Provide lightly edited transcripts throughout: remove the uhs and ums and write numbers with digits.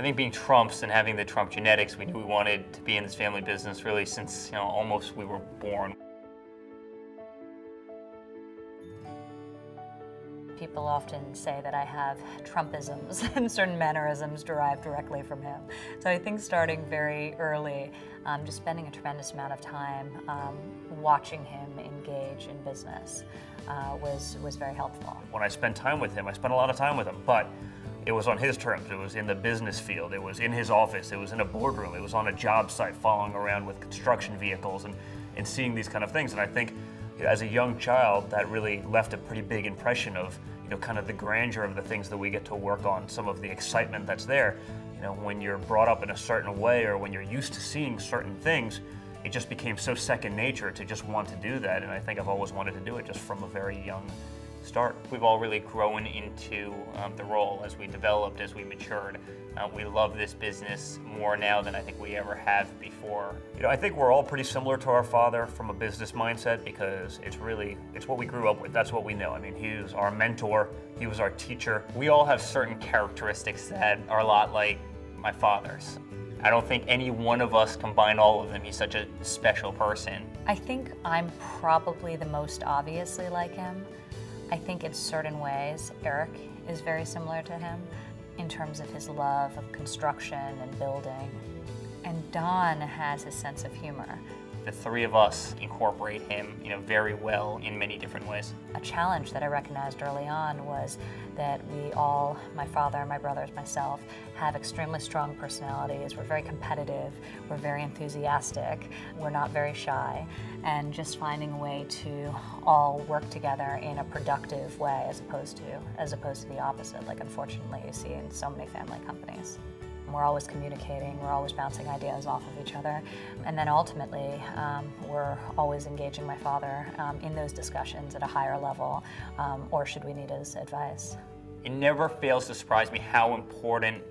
I think being Trumps and having the Trump genetics, we knew we wanted to be in this family business really since, almost we were born. People often say that I have Trumpisms and certain mannerisms derived directly from him. So I think starting very early, just spending a tremendous amount of time watching him engage in business was very helpful. When I spent time with him, I spent a lot of time with him, but it was on his terms. It was in the business field. It was in his office. It was in a boardroom. It was on a job site, following around with construction vehicles and seeing these kind of things. And I think as a young child, that really left a pretty big impression of, kind of the grandeur of the things that we get to work on, some of the excitement that's there. When you're brought up in a certain way or when you're used to seeing certain things, it just became so second nature to just want to do that. And I think I've always wanted to do it just from a very young start. We've all really grown into the role as we developed, as we matured. We love this business more now than I think we ever have before. I think we're all pretty similar to our father from a business mindset because it's what we grew up with. That's what we know. I mean, he was our mentor. He was our teacher. We all have certain characteristics that are a lot like my father's. I don't think any one of us combine all of them. He's such a special person. I think I'm probably the most obviously like him. I think in certain ways, Eric is very similar to him in terms of his love of construction and building. And Don has his sense of humor. The three of us incorporate him, very well in many different ways. A challenge that I recognized early on was that we all, my father, my brothers, myself, have extremely strong personalities. We're very competitive, we're very enthusiastic, we're not very shy, and just finding a way to all work together in a productive way as opposed to the opposite, like unfortunately you see in so many family companies. We're always communicating, we're always bouncing ideas off of each other, and then ultimately we're always engaging my father in those discussions at a higher level, or should we need his advice. It never fails to surprise me how important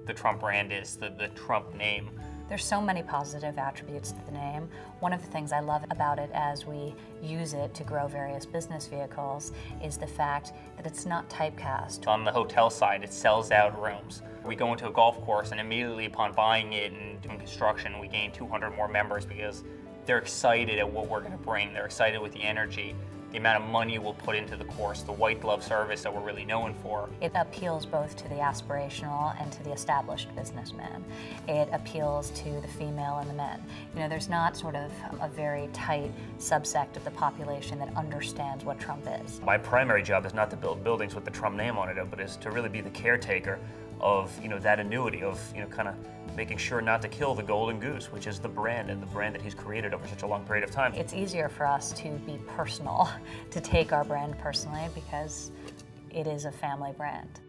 the Trump brand is, the Trump name. There's so many positive attributes to the name. One of the things I love about it as we use it to grow various business vehicles is the fact that it's not typecast. On the hotel side, it sells out rooms. We go into a golf course and immediately upon buying it and doing construction, we gain 200 more members because they're excited at what we're going to bring. They're excited with the energy, the amount of money we'll put into the course, the white glove service that we're really known for. It appeals both to the aspirational and to the established businessman. It appeals to the female and the men. There's not sort of a very tight subsect of the population that understands what Trump is. My primary job is not to build buildings with the Trump name on it, but is to really be the caretaker of that annuity of kind of making sure not to kill the golden goose, which is the brand and the brand that he's created over such a long period of time. It's easier for us to be personal, to take our brand personally because it is a family brand.